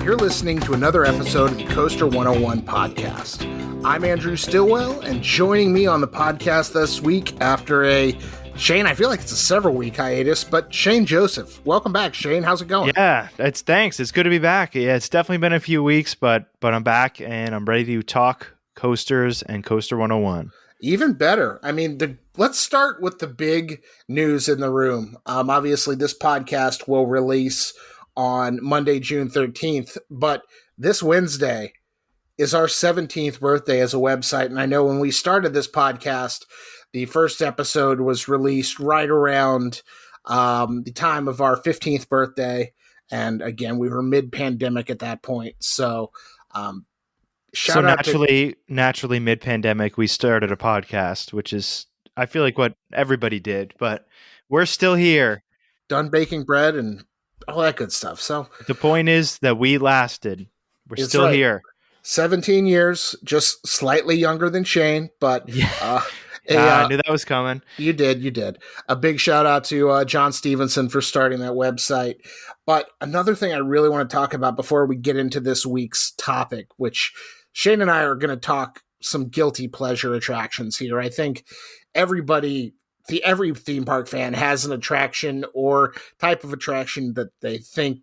You're listening to another episode of the Coaster101 podcast. I'm Andrew Stillwell, and joining me on the podcast this week after Shane, I feel like it's a several-week hiatus, but Shane Joseph. Welcome back, Shane. How's it going? Yeah, thanks. It's good to be back. Yeah, it's definitely been a few weeks, but I'm back, and I'm ready to talk coasters and Coaster101. Even better. I mean, let's start with the big news in the room. Obviously, this podcast will release on Monday, June 13th, but this Wednesday is our 17th birthday as a website. And I know when we started this podcast, the first episode was released right around the time of our 15th birthday. And again, we were mid-pandemic at that point. So naturally mid-pandemic, we started a podcast, which is, I feel like what everybody did, but we're still here. Done baking bread and all that good stuff. So the point is that we lasted. We're still here. 17 years, just slightly younger than Shane, but yeah. I knew that was coming. You did. A big shout out to John Stevenson for starting that website. But another thing I really want to talk about before we get into this week's topic, which Shane and I are going to talk some guilty pleasure attractions here. I think every theme park fan has an attraction or type of attraction that they think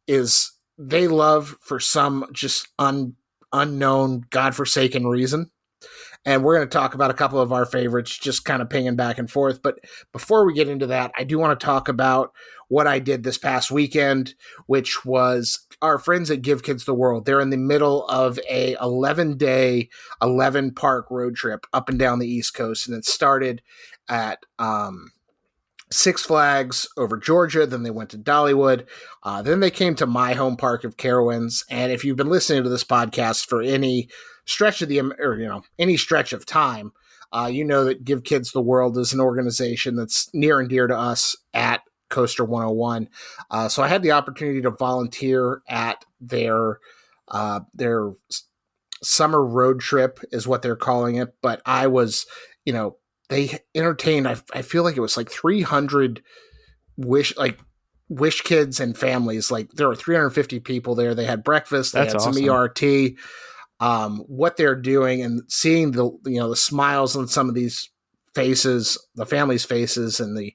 they love for some just unknown, godforsaken reason. And we're going to talk about a couple of our favorites, just kind of pinging back and forth. But before we get into that, I do want to talk about what I did this past weekend, which was our friends at Give Kids the World. They're in the middle of a 11-day, 11-park road trip up and down the East Coast. And it started at Six Flags over Georgia. Then they went to Dollywood. Then they came to my home park of Carowinds. And if you've been listening to this podcast for any stretch of any stretch of time, you know that Give Kids the World is an organization that's near and dear to us at Coaster101. So I had the opportunity to volunteer at their summer road trip is what they're calling it. But I was, they entertained, I feel like it was like 300 wish kids and families. Like there were 350 people there. They had breakfast. They That's had awesome. Some ERT. What they're doing and seeing the smiles on some of these faces, the families' faces, and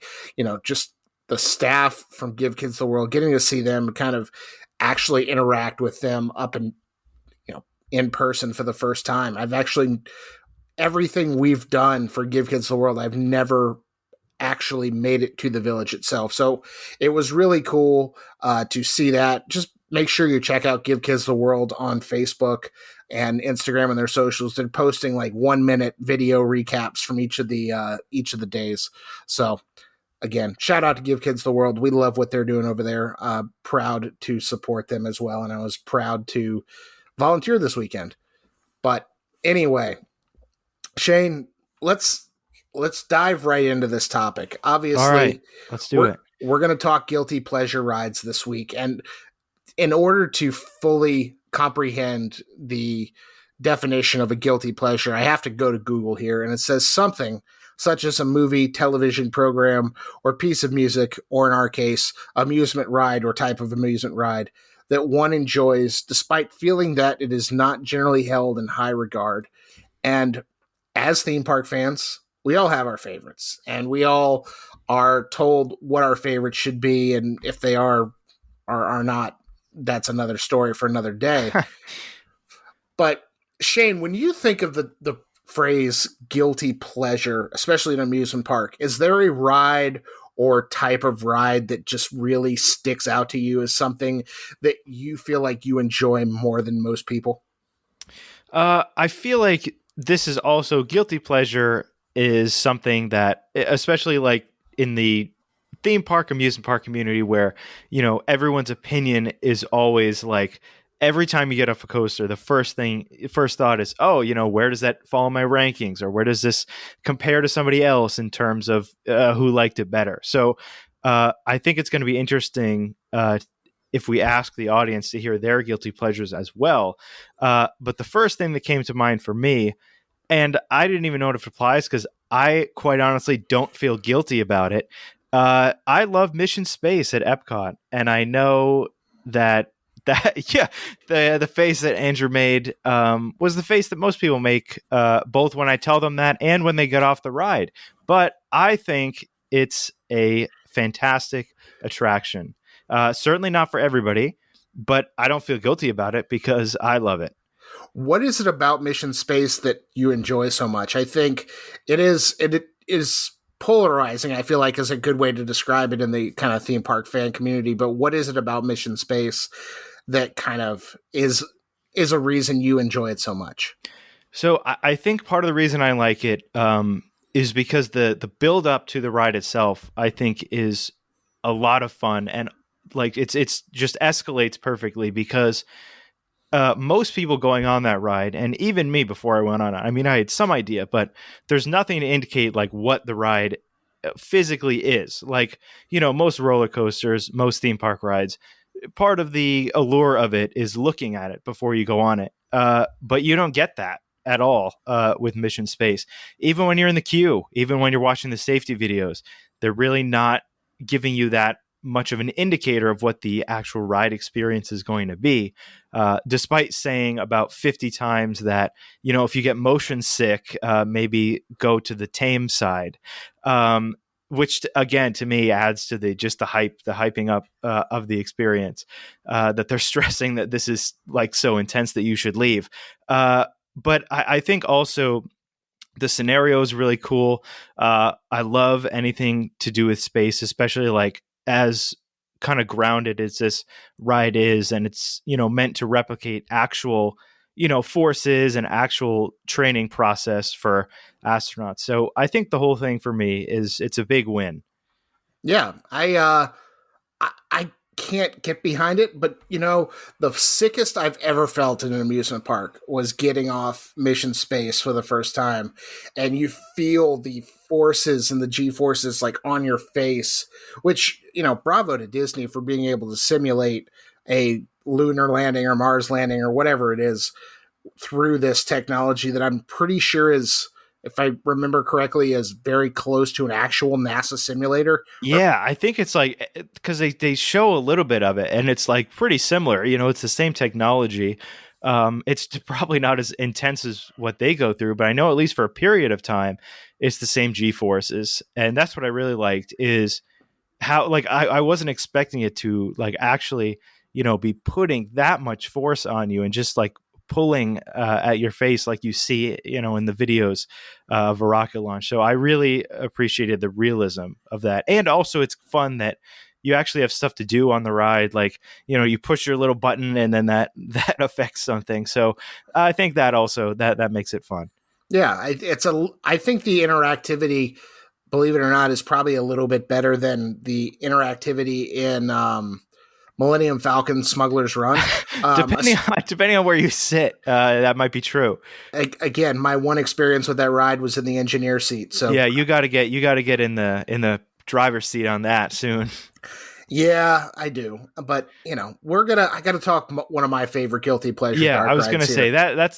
just the staff from Give Kids the World, getting to see them kind of actually interact with them up and in person for the first time. Everything we've done for Give Kids the World, I've never actually made it to the village itself. So it was really cool to see that. Just make sure you check out Give Kids the World on Facebook and Instagram and their socials. They're posting like 1-minute video recaps from each of the days. So again, shout out to Give Kids the World. We love what they're doing over there. Proud to support them as well. And I was proud to volunteer this weekend. But anyway, Shane, let's dive right into this topic. Obviously, all right, let's do it. We're going to talk guilty pleasure rides this week. And in order to fully comprehend the definition of a guilty pleasure, I have to go to Google here. And it says something such as a movie, television program, or piece of music, or in our case, amusement ride or type of amusement ride that one enjoys despite feeling that it is not generally held in high regard. And as theme park fans, we all have our favorites, and we all are told what our favorites should be, and if they are not, that's another story for another day. But Shane, when you think of the phrase guilty pleasure, especially in an amusement park, is there a ride or type of ride that just really sticks out to you as something that you feel like you enjoy more than most people? I feel like this is also guilty pleasure is something that, especially like in the theme park, amusement park community where, everyone's opinion is always like, every time you get off a coaster, the first thought is, where does that fall in my rankings? Or where does this compare to somebody else in terms of who liked it better? So I think it's going to be interesting if we ask the audience to hear their guilty pleasures as well. But the first thing that came to mind for me, and I didn't even know if it applies because I quite honestly don't feel guilty about it. I love Mission Space at Epcot, and I know that yeah, the face that Andrew made was the face that most people make, both when I tell them that and when they get off the ride. But I think it's a fantastic attraction. Certainly not for everybody, but I don't feel guilty about it because I love it. What is it about Mission Space that you enjoy so much? I think it is polarizing. I feel like is a good way to describe it in the kind of theme park fan community. But what is it about Mission Space that kind of is a reason you enjoy it so much? So I think part of the reason I like it is because the build up to the ride itself, I think, is a lot of fun, and like it's just escalates perfectly because most people going on that ride, and even me before I went on it, I mean, I had some idea, but there's nothing to indicate like what the ride physically is. Like, most roller coasters, most theme park rides, part of the allure of it is looking at it before you go on it. But you don't get that at all with Mission Space. Even when you're in the queue, even when you're watching the safety videos, they're really not giving you that much of an indicator of what the actual ride experience is going to be, despite saying about 50 times that, if you get motion sick, maybe go to the tame side. Which again to me adds to the hyping up of the experience, that they're stressing that this is like so intense that you should leave. But I think also the scenario is really cool. I love anything to do with space, especially like as kind of grounded as this ride is, and it's meant to replicate actual forces and actual training process for astronauts. So I think the whole thing for me is it's a big win. Yeah, I can't get behind it, but the sickest I've ever felt in an amusement park was getting off Mission Space for the first time, and you feel the forces and the G forces like on your face, which bravo to Disney for being able to simulate a lunar landing or Mars landing or whatever it is through this technology that I'm pretty sure is, if I remember correctly, is very close to an actual NASA simulator. Yeah, I think it's like because they show a little bit of it, and it's like pretty similar. It's the same technology. It's probably not as intense as what they go through, but I know at least for a period of time, it's the same G forces, and that's what I really liked is how like I wasn't expecting it to like actually be putting that much force on you and just like pulling at your face like you see in the videos of a rocket launch. So I really appreciated the realism of that, and also it's fun that you actually have stuff to do on the ride, like you push your little button and then that that affects something. So I think that also that makes it fun. Yeah, I think the interactivity, believe it or not, is probably a little bit better than the interactivity in Millennium Falcon Smuggler's Run. Depending on where you sit, that might be true. Again, my one experience with that ride was in the engineer seat. So Yeah, you got to get in the driver's seat on that soon. yeah, I do. But I got to talk one of my favorite guilty pleasure Yeah, dark I was rides gonna here. say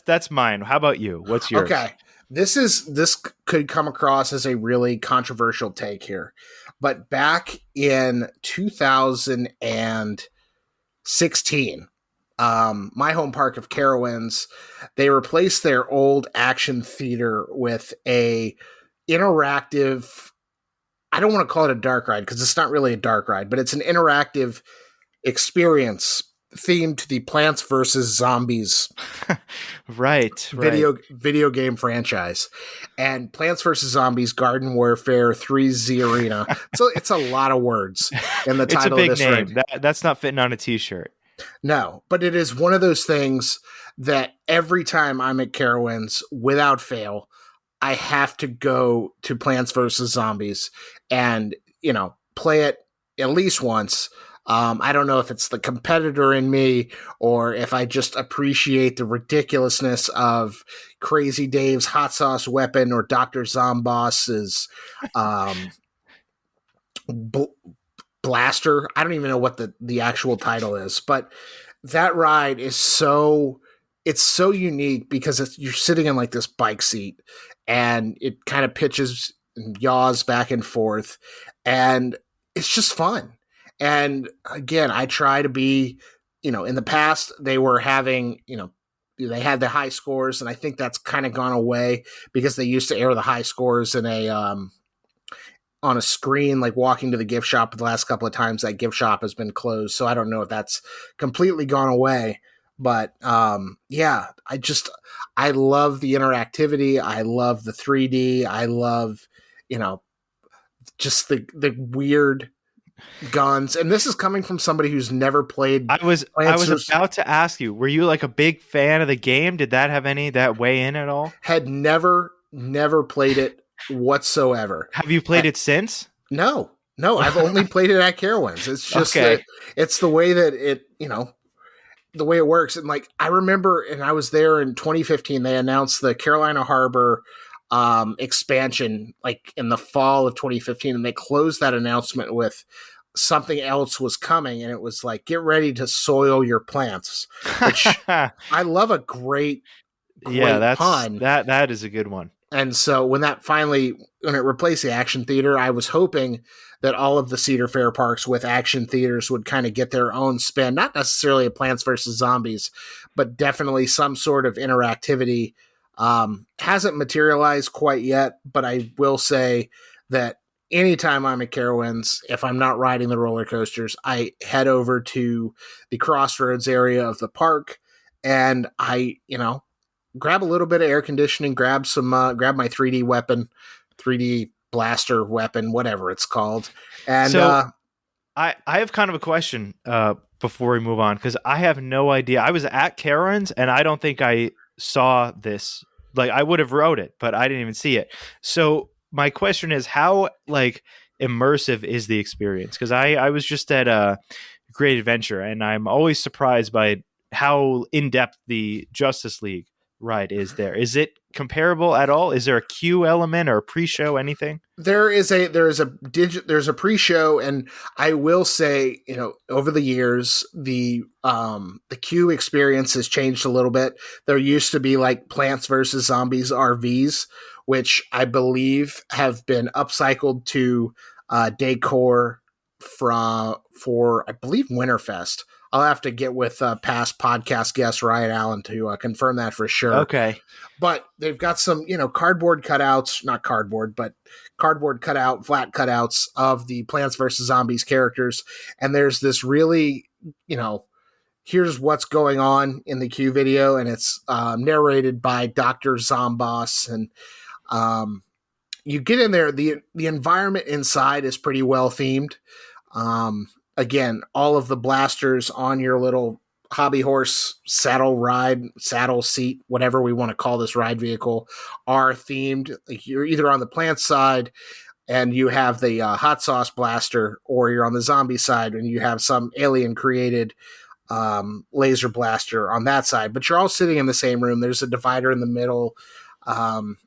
that's mine. How about you? What's yours? Okay, this could come across as a really controversial take here, but back in 2016, my home park of Carowinds, they replaced their old action theater with a interactive. I don't want to call it a dark ride because it's not really a dark ride, but it's an interactive experience themed to the Plants vs Zombies Right. video game franchise. And Plants vs Zombies Garden Warfare 3Z Arena. So it's a lot of words in the It's a title of big this name. ride. That's not fitting on a t-shirt. No, but it is one of those things that every time I'm at Carowinds, without fail, I have to go to Plants vs Zombies and play it at least once. I don't know if it's the competitor in me or if I just appreciate the ridiculousness of Crazy Dave's hot sauce weapon or Dr. Zomboss's um, bl- blaster. I don't even know what the actual title is, but that ride is so it's so unique because you're sitting in like this bike seat, and it kind of pitches and yaws back and forth, and it's just fun. And again, I try to be, in the past they were having, they had the high scores, and I think that's kind of gone away because they used to air the high scores in a on a screen, like walking to the gift shop. The last couple of times that gift shop has been closed, so I don't know if that's completely gone away. But yeah, I love the interactivity. I love the 3D. I love, you know just the weird guns. And this is coming from somebody who's never played I was Plants. about to ask you, were you like a big fan of the game? Did that have any that weigh in at all? Had never played it whatsoever. Have you played it since? No, no, I've only played it at Carowinds. It's just Okay. it's the way that the way it works. And like, I remember, and I was there in 2015, they announced the Carolina Harbor expansion like in the fall of 2015, and they closed that announcement with something else was coming, and it was like, get ready to soil your plants, which I love. A great Yeah, pun. that is a good one. And so when it replaced the action theater, I was hoping that all of the Cedar Fair parks with action theaters would kind of get their own spin, not necessarily a Plants vs. Zombies, but definitely some sort of interactivity. Hasn't materialized quite yet, but I will say that anytime I'm at Carowinds, if I'm not riding the roller coasters, I head over to the Crossroads area of the park, and I, grab a little bit of air conditioning, grab my 3D weapon, 3D blaster weapon, whatever it's called. And So I have kind of a question before we move on, because I have no idea. I was at Karen's and I don't think I saw this. Like, I would have wrote it, but I didn't even see it. So my question is, how like immersive is the experience? Because I was just at a Great Adventure, and I'm always surprised by how in depth the Justice League ride is there. Is it comparable at all? Is there a queue element or a pre-show, anything? there's a pre-show, and I will say, over the years, the queue experience has changed a little bit. There used to be like Plants vs. Zombies RVs, which I believe have been upcycled to decor for I believe Winterfest. I'll have to get with past podcast guest Ryan Allen to confirm that for sure. Okay. But they've got some, cardboard cutouts, not cardboard, but cardboard cutout, flat cutouts of the Plants vs. Zombies characters. And there's this really, here's what's going on in the Q video. And it's narrated by Dr. Zomboss. And you get in there, the environment inside is pretty well themed. Again, all of the blasters on your little hobby horse saddle seat, whatever we want to call this ride vehicle, are themed. Like, you're either on the plant side and you have the hot sauce blaster, or you're on the zombie side and you have some alien created laser blaster on that side. But you're all sitting in the same room. There's a divider in the middle. I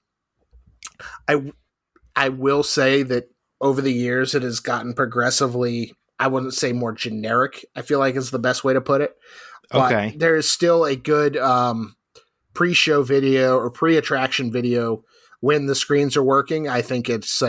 will say that over the years it has gotten progressively, I wouldn't say more generic, I feel like is the best way to put it. But Okay. there is still a good pre-show video or pre-attraction video when the screens are working. I think it's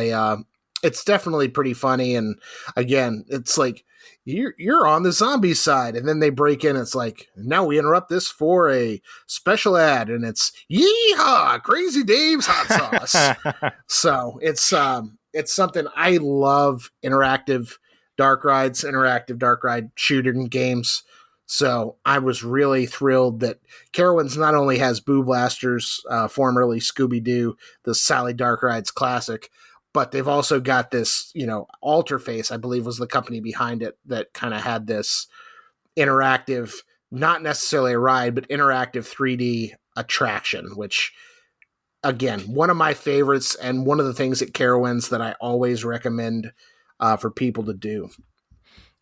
definitely pretty funny. And again, it's like you're on the zombie side, and then they break in. It's like, now we interrupt this for a special ad, and it's yeehaw, Crazy Dave's hot sauce. So it's something. I love interactive dark ride shooting games. So I was really thrilled that Carowinds not only has Boo Blasters, formerly Scooby-Doo, the Sally Dark Rides classic, but they've also got this, Alterface, I believe was the company behind it, that kind of had this interactive, not necessarily a ride, but interactive 3D attraction, which, again, one of my favorites and one of the things at Carowinds that I always recommend for people to do.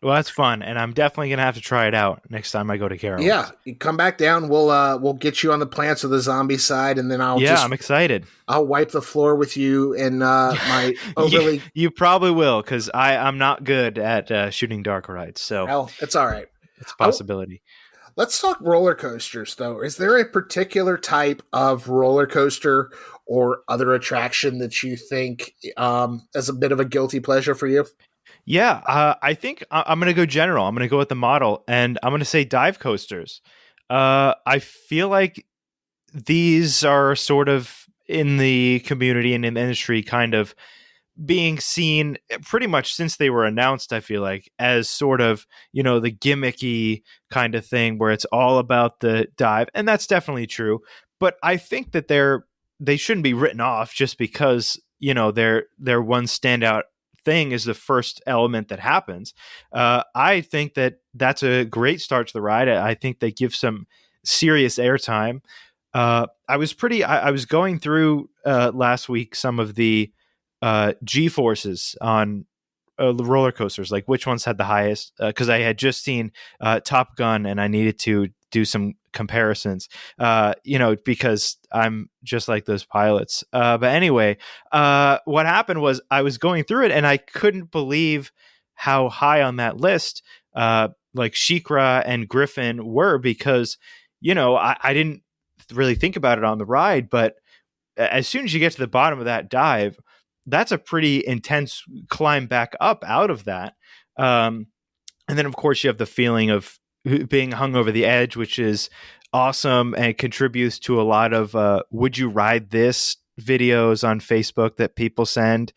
Well, that's fun, and I'm definitely gonna have to try it out next time I go to Carol's. Yeah, you come back down. We'll get you on the Plants of the Zombie side, and then I'm excited. I'll wipe the floor with you and my overly. You probably will, because I'm not good at shooting dark rides, so Well, it's all right. it's a possibility. Let's talk roller coasters, though. Is there a particular type of roller coaster or other attraction that you think is a bit of a guilty pleasure for you? Yeah, I think I'm going to go general. I'm going to go with the model, and I'm going to say dive coasters. I feel like these are sort of in the community and in the industry kind of being seen pretty much since they were announced, I feel like, as sort of, the gimmicky kind of thing where it's all about the dive. And that's definitely true. But I think that they shouldn't be written off just because, their one standout thing is the first element that happens. I think that that's a great start to the ride. I think they give some serious airtime. I was going through last week some of the G forces on the roller coasters, like which ones had the highest, because I had just seen Top Gun and I needed to do some comparisons, because I'm just like those pilots. But anyway, what happened was I was going through it and I couldn't believe how high on that list like Shikra and Griffin were, because I didn't really think about it on the ride, but as soon as you get to the bottom of that dive, that's a pretty intense climb back up out of that. And then, of course, you have the feeling of being hung over the edge, which is awesome and contributes to a lot of would you ride this videos on Facebook that people send.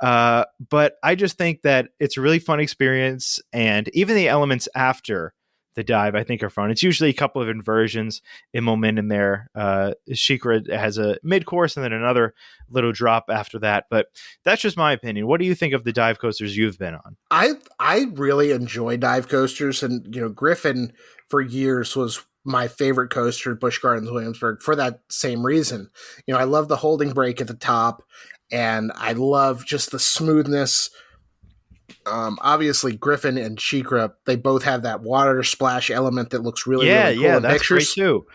But I just think that it's a really fun experience. And even the elements after the dive, I think, are fun. It's usually a couple of inversions in moment in there. Shikra has a mid course and then another little drop after that. But that's just my opinion. What do you think of the dive coasters you've been on? I really enjoy dive coasters, and Griffin for years was my favorite coaster at Busch Gardens Williamsburg for that same reason. I love the holding brake at the top, and I love just the smoothness. Obviously, Griffin and Shikra, they both have that water splash element that looks really, Yeah, really cool yeah, in that's great pictures. too.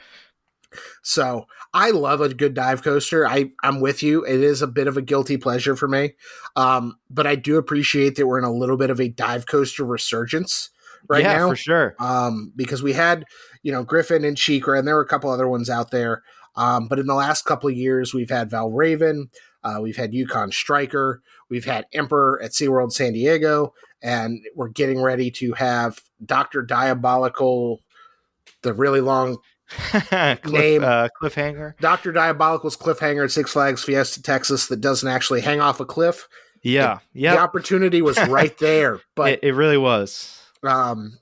So I love a good dive coaster. I'm with you. It is a bit of a guilty pleasure for me. But I do appreciate that we're in a little bit of a dive coaster resurgence right Yeah, for now. sure. Because we had, Griffin and Shikra, and there were a couple other ones out there. But in the last couple of years, we've had Valraven, we've had Yukon Striker, we've had Emperor at SeaWorld San Diego, and we're getting ready to have Dr. Diabolical, the really long name, Cliffhanger. Dr. Diabolical's cliffhanger at Six Flags Fiesta Texas that doesn't actually hang off a cliff. Yeah, The yep. opportunity was right there. But It really was. um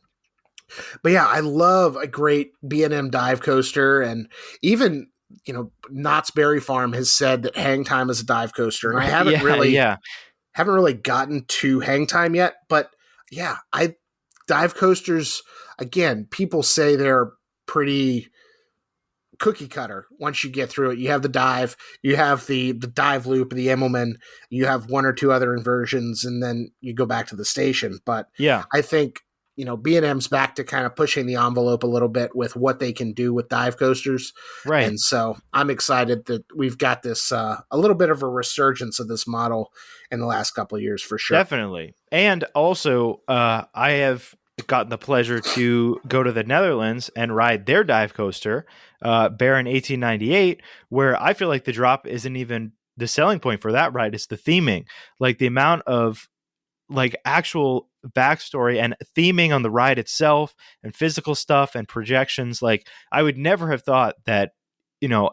but yeah, I love a great B&M dive coaster, and even Knott's Berry Farm has said that Hang Time is a dive coaster, and I Yeah, yeah. haven't really gotten to Hang Time yet, but yeah, I dive coasters, again, people say they're pretty cookie cutter. Once you get through it, you have the dive, you have the dive loop, the Immelman, you have one or two other inversions, and then you go back to the station. But Yeah, I think B&M's back to kind of pushing the envelope a little bit with what they can do with dive coasters, right. and so I'm excited that we've got this a little bit of a resurgence of this model in the last couple of years for sure. Definitely. And also, I have gotten the pleasure to go to the Netherlands and ride their dive coaster, Baron 1898, where I feel like the drop isn't even the selling point for that ride. It's the theming, like the amount of like actual backstory and theming on the ride itself and physical stuff and projections. Like I would never have thought that,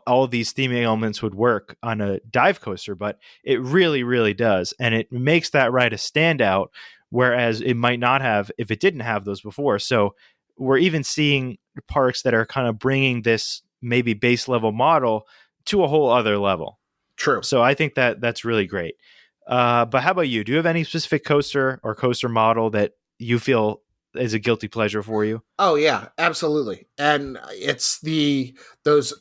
all of these theming elements would work on a dive coaster, but it really, really does. And it makes that ride a standout, whereas it might not have if it didn't have those before. So we're even seeing parks that are kind of bringing this maybe base level model to a whole other level. True. So I think that that's really great. But how about you? Do you have any specific coaster or coaster model that you feel is a guilty pleasure for you? Oh yeah, absolutely. And it's those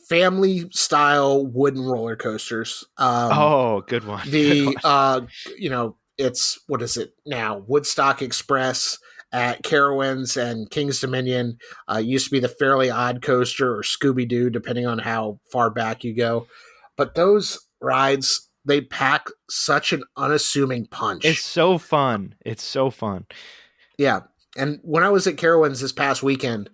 family style wooden roller coasters. Oh, good one. Good The one. it's, what is it now? Woodstock Express at Carowinds and King's Dominion. Used to be the Fairly Odd Coaster or Scooby Doo, depending on how far back you go. But those rides, they pack such an unassuming It's punch. so fun. It's so fun. Yeah. And when I was at Carowinds this past weekend,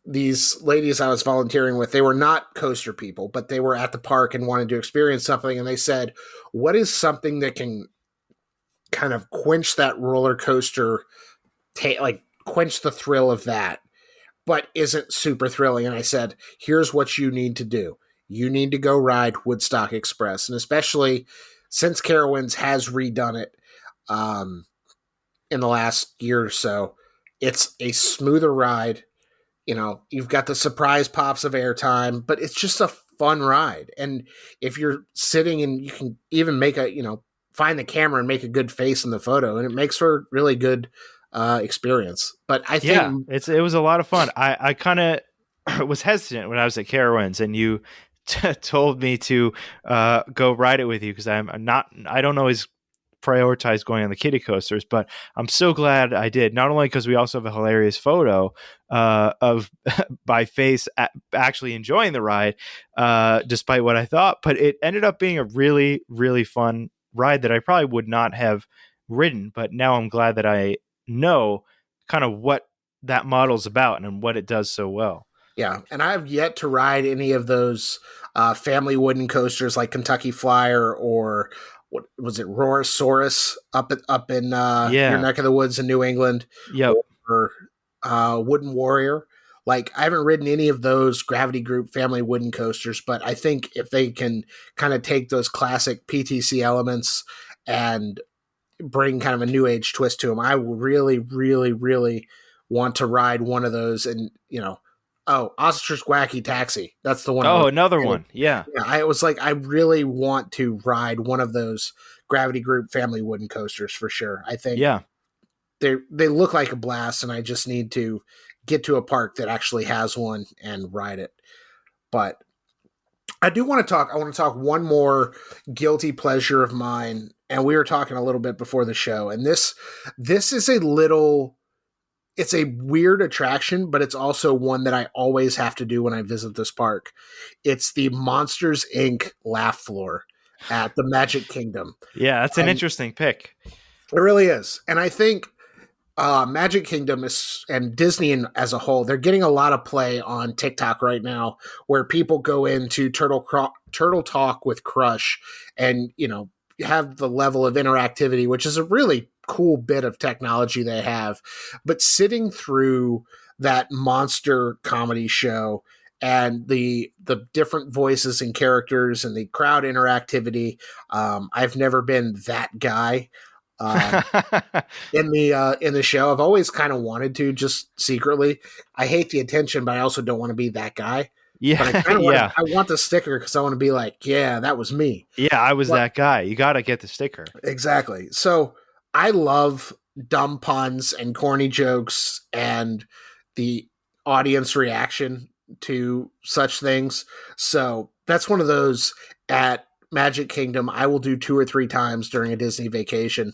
these ladies I was volunteering with, they were not coaster people, but they were at the park and wanted to experience something. And they said, what is something that can kind of quench that roller coaster, like quench the thrill of that, but isn't super thrilling? And I said, here's what you need to do. You need to go ride Woodstock Express. And especially since Carowinds has redone it in the last year or so, it's a smoother ride. You know, you've got the surprise pops of airtime, but it's just a fun ride. And if you're sitting and you can even make a, find the camera and make a good face in the photo, and it makes for a really good experience. But I Yeah, think, it was a lot of fun. I kind of was hesitant when I was at Carowinds, and you told me to go ride it with you because I don't always prioritize going on the kiddie coasters, but I'm so glad I did. Not only because we also have a hilarious photo of my face actually enjoying the ride, despite what I thought, but it ended up being a really, really fun ride that I probably would not have ridden. But now I'm glad that I know kind of what that model's about and what it does so well. yeah, and I've yet to ride any of those family wooden coasters like Kentucky Flyer or what was it, Rorosaurus up in your Yeah. neck of the woods in New England, Yep. or Wooden Warrior. Like I haven't ridden any of those Gravity Group family wooden coasters, but I think if they can kind of take those classic PTC elements and bring kind of a new age twist to them, I really, really, really want to ride one of those. And Ostrich's Wacky Taxi. That's the one I Oh, was. another one. Yeah. Yeah, I was like, I really want to ride one of those Gravity Group family wooden coasters for sure. I think Yeah. they look like a blast, and I just need to get to a park that actually has one and ride it. But I do want to talk. I want to talk one more guilty pleasure of mine, and we were talking a little bit before the show. And this is a little. It's a weird attraction, but it's also one that I always have to do when I visit this park. It's the Monsters Inc. laugh floor at the Magic Kingdom. Yeah, that's an And interesting pick. it really is. And I think Magic Kingdom is, and Disney as a whole, they're getting a lot of play on TikTok right now, where people go into Turtle Talk with Crush, and have the level of interactivity, which is a really cool bit of technology they have. But sitting through that monster comedy show and the different voices and characters and the crowd interactivity, I've never been that guy. Um, in the show. I've always kind of wanted to, just secretly. I hate the attention, but I also don't want to be that guy. But I Yeah. kind of want to. Yeah. I want the sticker because I want to be like, yeah, that was me. Yeah, I was But that guy. You got to get the sticker. exactly. So I love dumb puns and corny jokes and the audience reaction to such things. So that's one of those at Magic Kingdom I will do 2 or 3 times during a Disney vacation.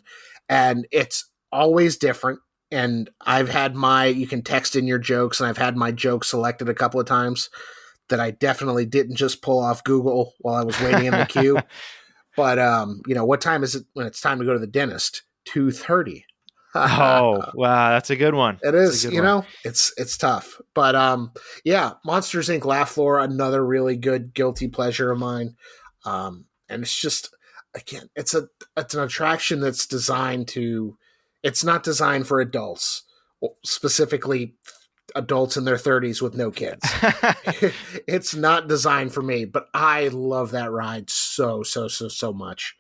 And it's always different. And I've had you can text in your jokes, and I've had my jokes selected a couple of times that I definitely didn't just pull off Google while I was waiting in the queue. But what time is it when it's time to go to the dentist? 2:30. Oh, wow, that's a good one. It That's a is, good one. it's tough. But yeah, Monsters Inc. Laugh Floor, another really good guilty pleasure of mine. And it's just, again, it's an attraction that's it's not designed for adults, specifically adults in their 30s with no kids. It's not designed for me, but I love that ride so much.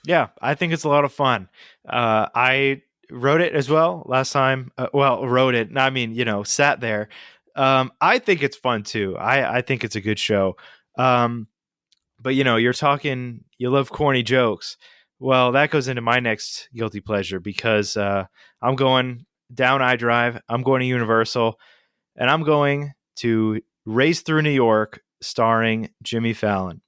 Yeah, I think it's a lot of fun. I wrote it as well last time. Wrote it. I mean, sat there. I think it's fun too. I think it's a good show. But you're talking. You love corny jokes. Well, that goes into my next guilty pleasure because I'm going down I-Drive. I'm going to Universal, and I'm going to Race Through New York, starring Jimmy Fallon.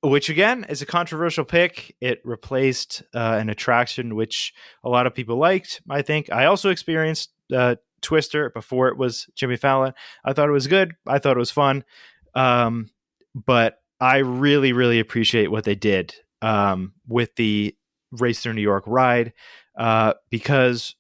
Which again is a controversial pick. It replaced an attraction which a lot of people liked. I think I also experienced Twister before it was Jimmy Fallon. I thought it was good. I thought it was fun. But I really, really appreciate what they did with the Race Through New York ride because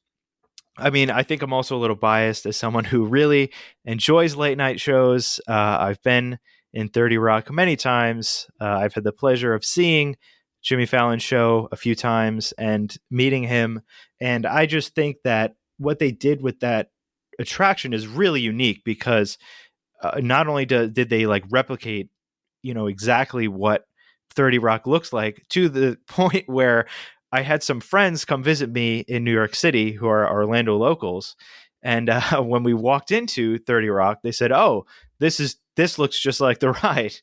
I mean, I think I'm also a little biased as someone who really enjoys late night shows. I've been in 30 Rock many times. I've had the pleasure of seeing Jimmy Fallon's show a few times and meeting him. And I just think that what they did with that attraction is really unique because not only did they like replicate, exactly what 30 Rock looks like to the point where I had some friends come visit me in New York City who are Orlando locals. And when we walked into 30 Rock, they said, "Oh, this looks just like the ride,"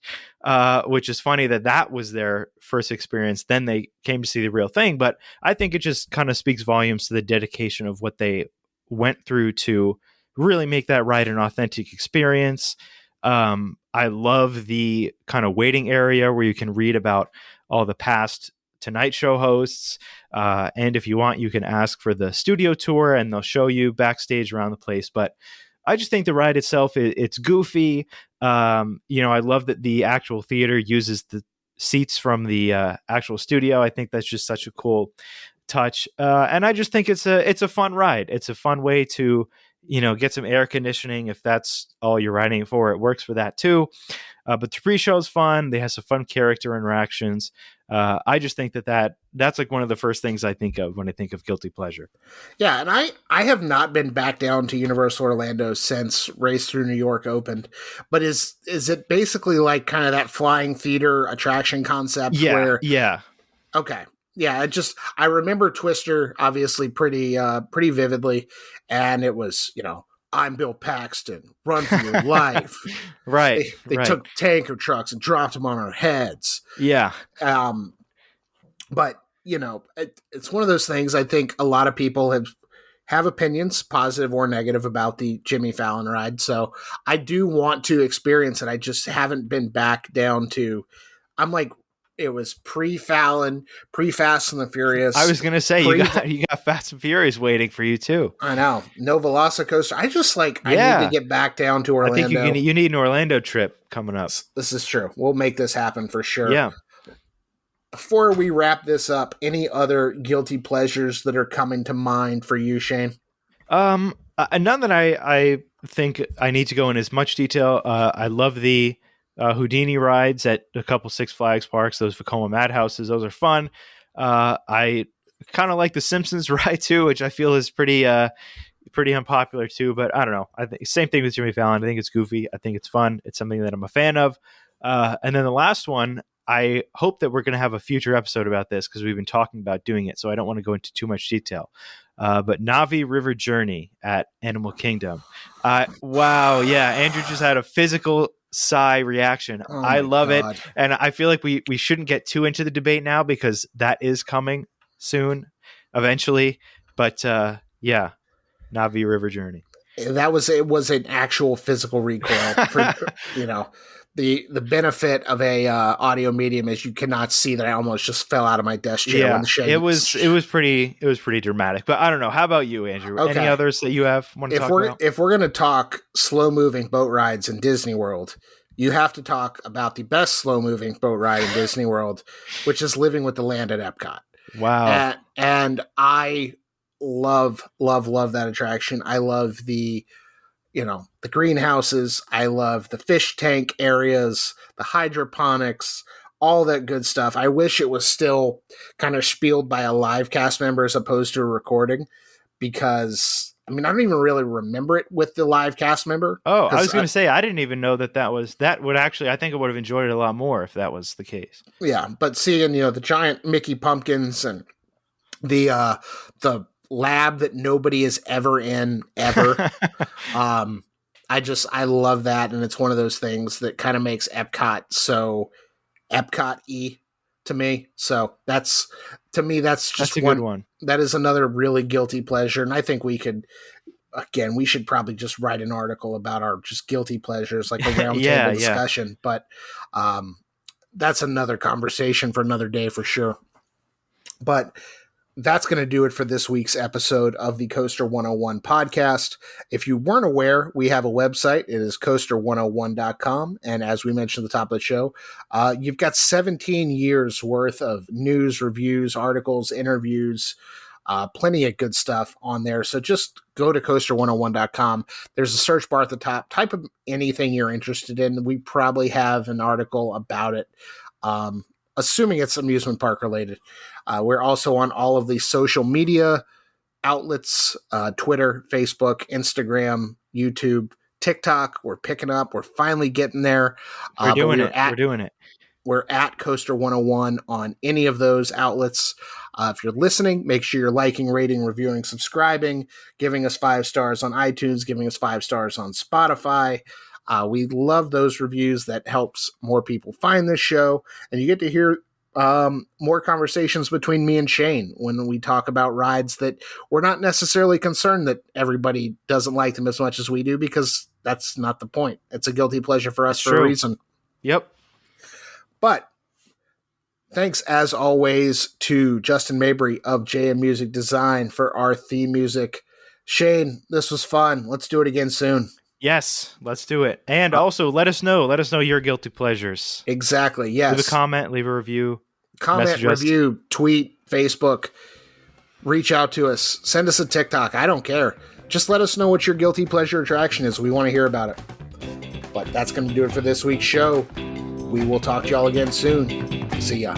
which is funny that was their first experience. Then they came to see the real thing. But I think it just kind of speaks volumes to the dedication of what they went through to really make that ride an authentic experience. I love the kind of waiting area where you can read about all the past Tonight Show hosts. And if you want, you can ask for the studio tour and they'll show you backstage around the place. But I just think the ride itself, it's goofy. I love that the actual theater uses the seats from the actual studio. I think that's just such a cool touch. And I just think it's a fun ride. It's a fun way to, get some air conditioning. If that's all you're riding for, it works for that too. But the pre-show is fun. They have some fun character interactions. I just think that's like one of the first things I think of when I think of guilty pleasure. Yeah, and I have not been back down to Universal Orlando since Race Through New York opened. But is it basically like kind of that flying theater attraction concept? Yeah, yeah. Okay. Yeah, I remember Twister obviously pretty vividly, and it was, I'm Bill Paxton, run for your life. Right. They took tanker trucks and dropped them on our heads. Yeah. But, it's one of those things. I think a lot of people have opinions, positive or negative, about the Jimmy Fallon ride. So I do want to experience it. I just haven't been back down to, I'm like, it was pre-Fallon, pre-Fast and the Furious. I was gonna say you got Fast and Furious waiting for you too. I know, no Velocicoaster. I just I need to get back down to Orlando. I think you need an Orlando trip coming up. This is true. We'll make this happen for sure. Yeah. Before we wrap this up, any other guilty pleasures that are coming to mind for you, Shane? None that I think I need to go in as much detail. I love the Houdini rides at a couple Six Flags parks. Those Vekoma Madhouses, those are fun. I kind of like the Simpsons ride too, which I feel is pretty unpopular too. But I don't know. I think same thing with Jimmy Fallon. I think it's goofy. I think it's fun. It's something that I'm a fan of. And then the last one, I hope that we're going to have a future episode about this because we've been talking about doing it. So I don't want to go into too much detail. But Navi River Journey at Animal Kingdom. Wow. Yeah. Andrew just had a physical sigh reaction. I love it. And I feel like we shouldn't get too into the debate now because that is coming soon, eventually. But yeah, Navi River Journey. It was an actual physical recoil for, the benefit of a audio medium is you cannot see that I almost just fell out of my desk chair. Yeah, it was pretty dramatic. But I don't know. How about you, Andrew? Okay. Any others that you want to talk about? If we're going to talk slow moving boat rides in Disney World, you have to talk about the best slow moving boat ride in Disney World, which is Living with the Land at Epcot. Wow, and I love that attraction. I love the greenhouses. I love the fish tank areas, the hydroponics, all that good stuff. I wish it was still kind of spieled by a live cast member as opposed to a recording because, I don't even really remember it with the live cast member. Oh, I was going to say, I didn't even know that would actually, I think I would have enjoyed it a lot more if that was the case. Yeah, but seeing, the giant Mickey pumpkins and the lab that nobody is ever in ever. I love that. And it's one of those things that kind of makes Epcot so Epcot-y to me. So that's a good one. That is another really guilty pleasure. And I think we should probably just write an article about our just guilty pleasures, like a roundtable discussion. But that's another conversation for another day for sure. But that's going to do it for this week's episode of the Coaster101 podcast. If you weren't aware, we have a website. It is coaster101.com. And as we mentioned at the top of the show, you've got 17 years worth of news, reviews, articles, interviews, Plenty of good stuff on there. So just go to coaster101.com. There's a search bar at the top. Type of anything you're interested in. We probably have an article about it, assuming it's amusement park related. We're also on all of the social media outlets, Twitter, Facebook, Instagram, YouTube, TikTok. We're picking up. We're finally getting there. We're doing it. We're at Coaster101 on any of those outlets. If you're listening, make sure you're liking, rating, reviewing, subscribing, giving us 5 stars on iTunes, giving us 5 stars on Spotify. We love those reviews. That helps more people find this show. And you get to hear more conversations between me and Shane when we talk about rides that we're not necessarily concerned that everybody doesn't like them as much as we do, because that's not the point. It's a guilty pleasure for us for a reason. Yep. But thanks, as always, to Justin Mabry of JM Music Design for our theme music. Shane, this was fun. Let's do it again soon. Yes, let's do it. And also, let us know your guilty pleasures. Exactly, yes. Leave a comment, leave a review. Comment, review, tweet, Facebook. Reach out to us. Send us a TikTok. I don't care. Just let us know what your guilty pleasure attraction is. We want to hear about it. But that's going to do it for this week's show. We will talk to y'all again soon. See ya.